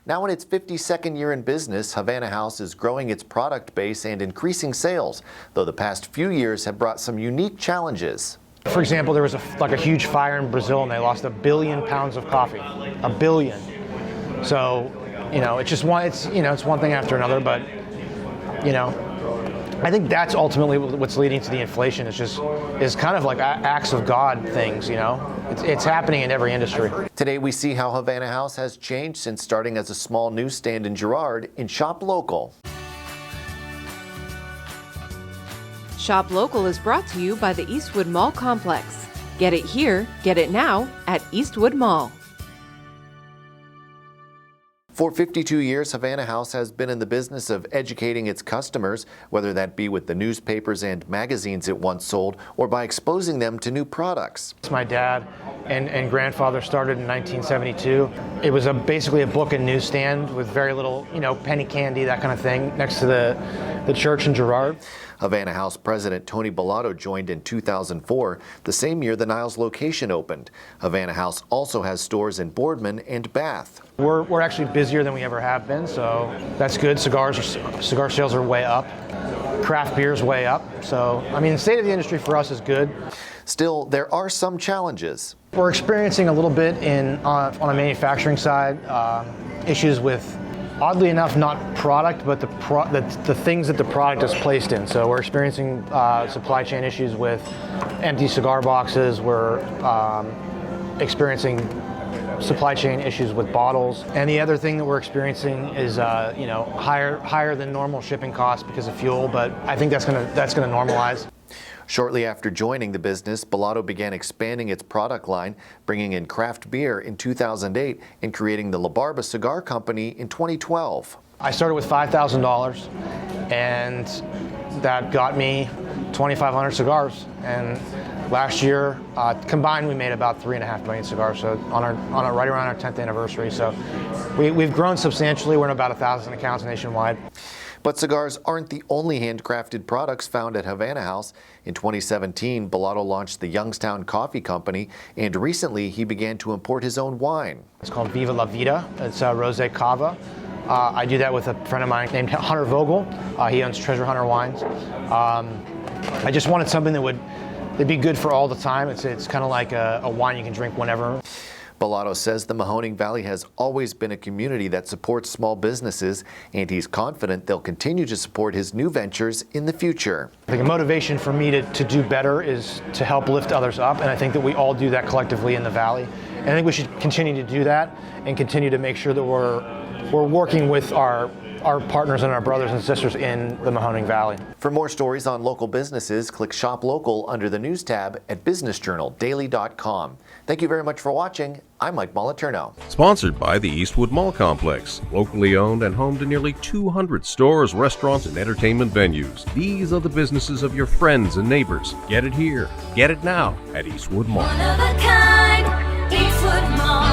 Now in its 52nd year in business, Havana House is growing its product base and increasing sales, though the past few years have brought some unique challenges. For example, there was a huge fire in Brazil and they lost 1 billion pounds of coffee. 1 billion. So, it's one thing after another, but, I think that's ultimately what's leading to the inflation. Is kind of like acts of God things, It's happening in every industry. Today we see how Havana House has changed since starting as a small newsstand in Girard in Shop Local. Shop Local is brought to you by the Eastwood Mall Complex. Get it here, get it now at Eastwood Mall. For 52 years, Havana House has been in the business of educating its customers, whether that be with the newspapers and magazines it once sold, or by exposing them to new products. My dad and grandfather started in 1972. It was basically a book and newsstand with very little, penny candy, that kind of thing, next to the church in Girard. Havana House President Tony Bellato joined in 2004, the same year the Niles location opened. Havana House also has stores in Boardman and Bath. We're actually busier than we ever have been, so that's good. Cigar sales are way up. Craft beer's way up. So, the state of the industry for us is good. Still, there are some challenges. We're experiencing a little bit on a manufacturing side, issues with, oddly enough, not product, but the things that the product is placed in. So we're experiencing supply chain issues with empty cigar boxes. We're experiencing supply chain issues with bottles. And the other thing that we're experiencing is higher than normal shipping costs because of fuel, but I think that's gonna normalize. Shortly after joining the business, Bellato began expanding its product line, bringing in craft beer in 2008 and creating the La Barba Cigar Company in 2012. I started with $5,000 and that got me 2,500 cigars. And last year, combined, we made about 3.5 million cigars. So right around our 10th anniversary. So we've grown substantially. We're in about 1,000 accounts nationwide. But cigars aren't the only handcrafted products found at Havana House. In 2017, Bellato launched the Youngstown Coffee Company, and recently he began to import his own wine. It's called Viva La Vida. It's Rosé Cava. I do that with a friend of mine named Hunter Vogel. He owns Treasure Hunter Wines. I just wanted something that'd be good for all the time. It's kind of like a wine you can drink whenever. Bellato says the Mahoning Valley has always been a community that supports small businesses, and he's confident they'll continue to support his new ventures in the future. I think a motivation for me to do better is to help lift others up, and I think that we all do that collectively in the Valley. And I think we should continue to do that and continue to make sure that we're working with our partners and our brothers and sisters in the Mahoning Valley. For more stories on local businesses, click Shop Local under the News tab at businessjournaldaily.com. Thank you very much for watching. I'm Mike Moliterno. Sponsored by the Eastwood Mall Complex, locally owned and home to nearly 200 stores, restaurants, and entertainment venues. These are the businesses of your friends and neighbors. Get it here, get it now at Eastwood Mall. One of a kind, Eastwood Mall.